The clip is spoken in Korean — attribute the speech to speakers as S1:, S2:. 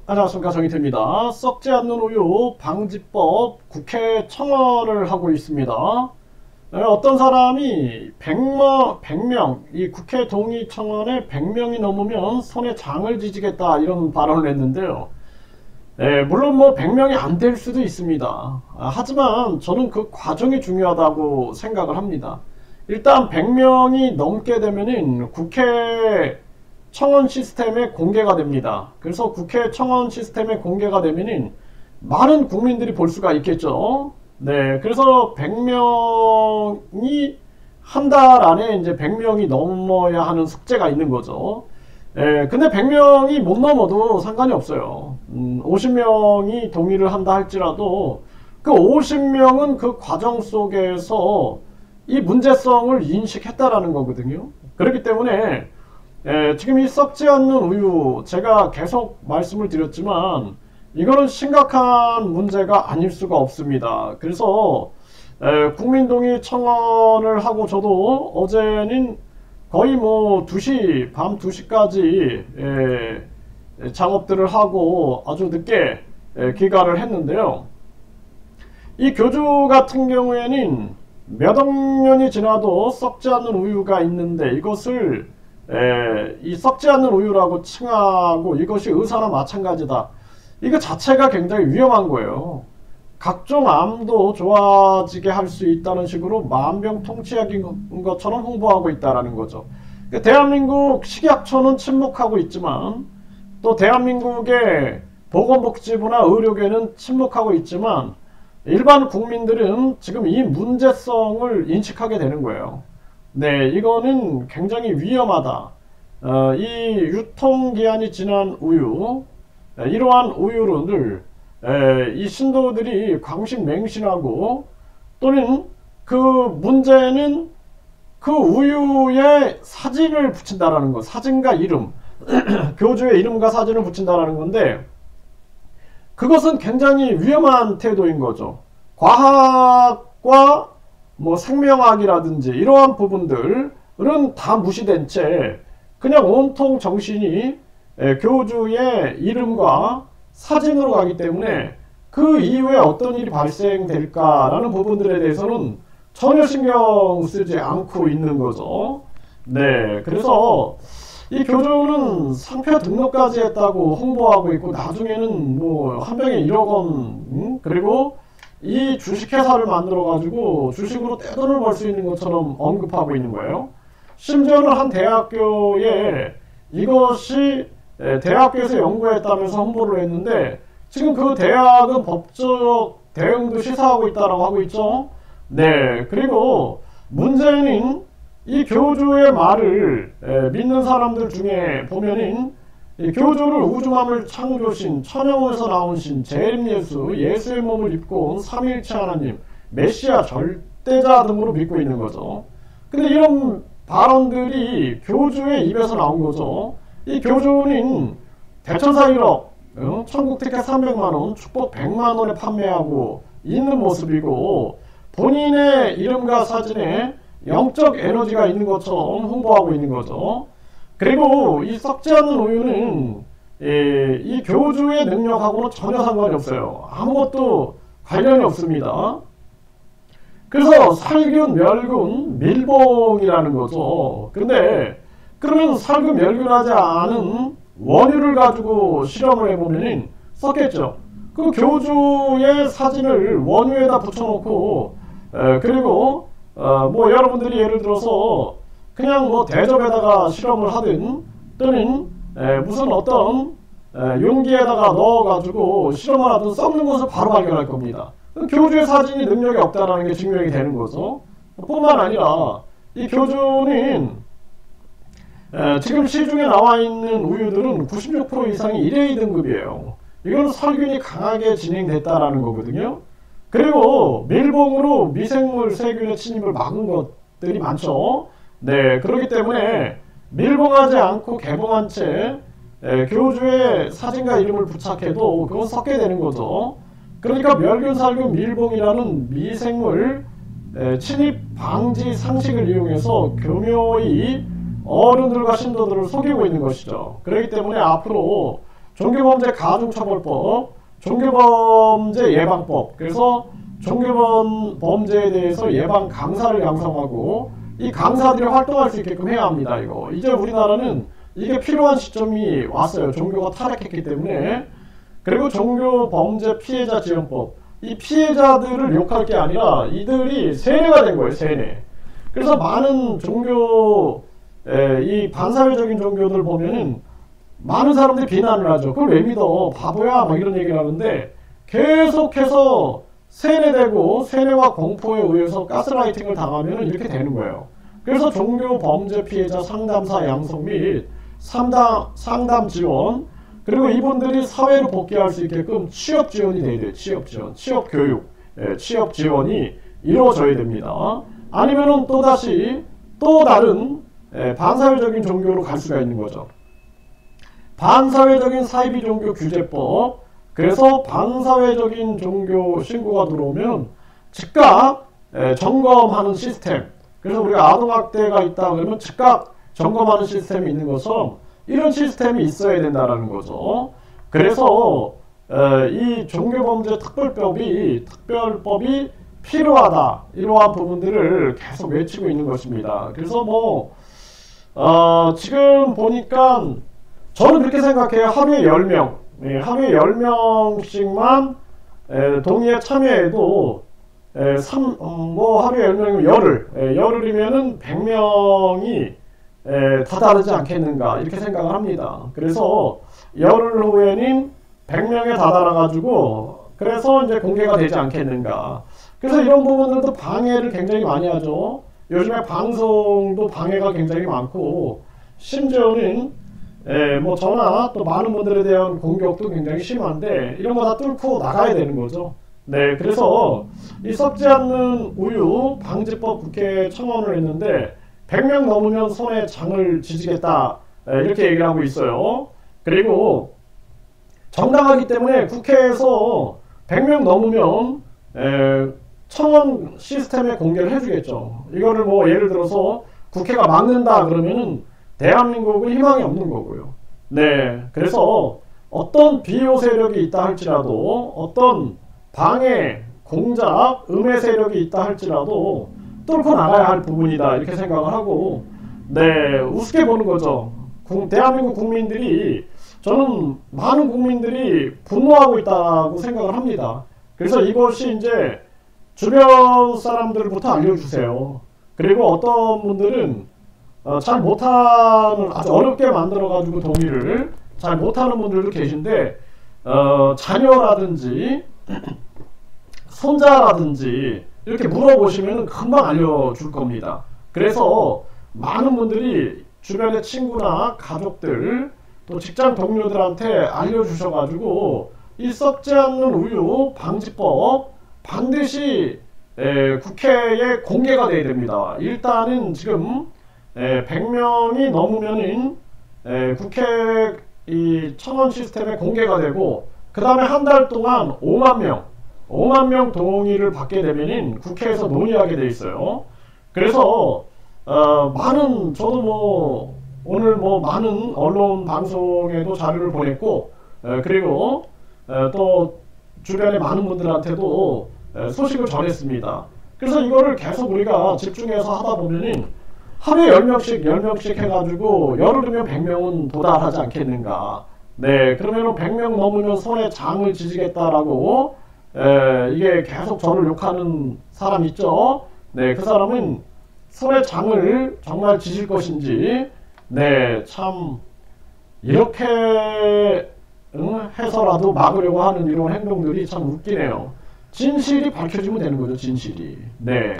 S1: 안녕하십니까, 정의태입니다. 썩지 않는 우유 방지법 국회 청원을 하고 있습니다. 어떤 사람이 100명, 이 국회 동의 청원에 100명이 넘으면 손에 장을 지지겠다 이런 발언을 했는데요. 물론 뭐 100명이 안 될 수도 있습니다. 하지만 저는 그 과정이 중요하다고 생각을 합니다. 일단 100명이 넘게 되면은 국회 청원 시스템에 공개가 됩니다. 그래서 국회 청원 시스템에 공개가 되면은 많은 국민들이 볼 수가 있겠죠. 네, 그래서 100명이 한 달 안에 이제 100명이 넘어야 하는 숙제가 있는 거죠. 근데 100명이 못 넘어도 상관이 없어요. 50명이 동의를 한다 할지라도 그 50명은 그 과정 속에서 이 문제성을 인식했다라는 거거든요. 그렇기 때문에 지금 이 썩지 않는 우유, 제가 계속 말씀을 드렸지만 이거는 심각한 문제가 아닐 수가 없습니다. 그래서 국민동의 청원을 하고 저도 어제는 거의 뭐 2시, 밤 2시까지 작업들을 하고 아주 늦게 귀가를 했는데요. 이 교주 같은 경우에는 몇억 년이 지나도 썩지 않는 우유가 있는데 이것을 이 썩지 않는 우유라고 칭하고 이것이 의사나 마찬가지다. 이거 자체가 굉장히 위험한 거예요. 각종 암도 좋아지게 할 수 있다는 식으로 만병통치약인 것처럼 홍보하고 있다는 거죠. 대한민국 식약처는 침묵하고 있지만 또 대한민국의 보건복지부나 의료계는 침묵하고 있지만 일반 국민들은 지금 이 문제성을 인식하게 되는 거예요. 네, 이거는 굉장히 위험하다. 이 유통기한이 지난 우유, 이러한 우유를 이 신도들이 광신맹신하고 또는 그 문제는 그 우유에 사진을 붙인다라는 거, 사진과 이름, 교주의 이름과 사진을 붙인다라는 건데 그것은 굉장히 위험한 태도인 거죠. 과학과 뭐 생명학이라든지 이러한 부분들은 다 무시된 채 그냥 온통 정신이 교주의 이름과 사진으로 가기 때문에 그 이후에 어떤 일이 발생될까라는 부분들에 대해서는 전혀 신경 쓰지 않고 있는 거죠. 네, 그래서 이 교주는 상표 등록까지 했다고 홍보하고 있고 나중에는 뭐 한 병에 1억 원, 그리고 이 주식회사를 만들어 가지고 주식으로 떼돈을 벌 수 있는 것처럼 언급하고 있는 거예요. 심지어는 한 대학교에 이것이 대학교에서 연구했다면서 홍보를 했는데 지금 그 대학은 법적 대응도 시사하고 있다라고 하고 있죠. 네, 그리고 문제는 이 교주의 말을 믿는 사람들 중에 보면은 이 교주를 우주만물 창조신, 천영에서 나온 신, 재림예수, 예수의 몸을 입고 온 삼위일체 하나님, 메시아 절대자 등으로 믿고 있는 거죠. 근데 이런 발언들이 교주의 입에서 나온 거죠. 이 교주는 대천사 1억, 천국 티켓 300만원, 축복 100만원에 판매하고 있는 모습이고 본인의 이름과 사진에 영적 에너지가 있는 것처럼 홍보하고 있는 거죠. 그리고 이 썩지 않는 우유는 이 교주의 능력하고는 전혀 상관이 없어요. 아무것도 관련이 없습니다. 그래서 살균, 멸균, 밀봉이라는 거죠. 근데 그러면 살균, 멸균하지 않은 원유를 가지고 실험을 해보면 썩겠죠. 그 교주의 사진을 원유에다 붙여놓고 그리고 뭐 여러분들이 예를 들어서 그냥 뭐 대접에다가 실험을 하든 또는 무슨 어떤 용기에다가 넣어가지고 실험을 하든 썩는 것을 바로 발견할 겁니다. 교주의 사진이 능력이 없다는 게 증명이 되는 거죠. 뿐만 아니라 이 교주는 지금 시중에 나와 있는 우유들은 96% 이상이 1A 등급이에요. 이건 살균이 강하게 진행됐다라는 거거든요. 그리고 밀봉으로 미생물 세균의 침입을 막은 것들이 많죠. 네, 그렇기 때문에 밀봉하지 않고 개봉한 채 교주의 사진과 이름을 부착해도 그건 썩게 되는 거죠. 그러니까 멸균, 살균, 밀봉이라는 미생물 침입 방지 상식을 이용해서 교묘히 어른들과 신도들을 속이고 있는 것이죠. 그렇기 때문에 앞으로 종교범죄 가중처벌법, 종교범죄 예방법. 그래서 종교범죄에 대해서 예방 강사를 양성하고 이 강사들이 활동할 수 있게끔 해야 합니다. 이거 이제 우리나라는 이게 필요한 시점이 왔어요. 종교가 타락했기 때문에. 그리고 종교범죄 피해자 지원법. 이 피해자들을 욕할 게 아니라 이들이 세뇌가 된 거예요. 세뇌. 그래서 많은 종교, 이 반사회적인 종교들 보면은 많은 사람들이 비난을 하죠. 그걸 왜 믿어? 바보야? 막 이런 얘기를 하는데 계속해서 세뇌되고 세뇌와 공포에 의해서 가스라이팅을 당하면 이렇게 되는 거예요. 그래서 종교범죄 피해자 상담사 양성 및 상담 지원, 그리고 이분들이 사회로 복귀할 수 있게끔 취업 지원이 돼야 돼요. 취업 지원, 취업 교육, 취업 지원이 이루어져야 됩니다. 아니면은 또다시 또 다른 반사회적인 종교로 갈 수가 있는 거죠. 반사회적인 사이비 종교 규제법. 그래서 반사회적인 종교 신고가 들어오면 즉각 점검하는 시스템. 그래서 우리가 아동학대가 있다 그러면 즉각 점검하는 시스템이 있는 것처럼 이런 시스템이 있어야 된다라는 거죠. 그래서 이 종교범죄 특별법이 필요하다. 이러한 부분들을 계속 외치고 있는 것입니다. 그래서 뭐 지금 보니까 저는 그렇게 생각해요. 하루에 10명, 하루에 10명씩만 동의에 참여해도 뭐 하루에 10명이면 열흘이면은 100명이 다다르지 않겠는가 이렇게 생각을 합니다. 그래서 열흘 후에는 100명에 다다라가지고 그래서 이제 공개가 되지 않겠는가. 그래서 이런 부분들도 방해를 굉장히 많이 하죠. 요즘에 방송도 방해가 굉장히 많고 심지어는 뭐 저나 또 많은 분들에 대한 공격도 굉장히 심한데 이런 거 다 뚫고 나가야 되는 거죠. 네, 그래서 이 썩지 않는 우유 방지법 국회에 청원을 했는데 100명 넘으면 손에 장을 지지겠다 이렇게 얘기를 하고 있어요. 그리고 정당하기 때문에 국회에서 100명 넘으면 청원 시스템에 공개를 해주겠죠. 이거를 뭐 예를 들어서 국회가 막는다 그러면은 대한민국은 희망이 없는 거고요. 네, 그래서 어떤 비호 세력이 있다 할지라도 어떤 방해, 공작, 음해 세력이 있다 할지라도 뚫고 나가야 할 부분이다 이렇게 생각을 하고 네, 우습게 보는 거죠. 대한민국 국민들이 저는 많은 국민들이 분노하고 있다고 생각을 합니다. 그래서 이것이 이제 주변 사람들부터 알려주세요. 그리고 어떤 분들은 잘 못하는 아주 어렵게 만들어 가지고 동의를 잘 못하는 분들도 계신데 자녀라든지 손자라든지 이렇게 물어보시면 금방 알려줄 겁니다. 그래서 많은 분들이 주변의 친구나 가족들 또 직장 동료들한테 알려주셔가지고 이 썩지 않는 우유 방지법 반드시 국회에 공개가 돼야 됩니다. 일단은 지금 100명이 넘으면은 국회 이 청원 시스템에 공개가 되고 그 다음에 한 달 동안 5만 명 동의를 받게 되면은 국회에서 논의하게 돼 있어요. 그래서 저도 뭐 오늘 뭐 많은 언론 방송에도 자료를 보냈고 그리고 또 주변의 많은 분들한테도 소식을 전했습니다. 그래서 이거를 계속 우리가 집중해서 하다 보면은 하루에 10명씩 해가지고 열흘이면 100명은 도달하지 않겠는가. 네, 그러면 100명 넘으면 손에 장을 지지겠다라고 이게 계속 저를 욕하는 사람 있죠. 네, 그 사람은 손에 장을 정말 지질 것인지 네, 참 이렇게 해서라도 막으려고 하는 이런 행동들이 참 웃기네요. 진실이 밝혀지면 되는 거죠. 진실이. 네.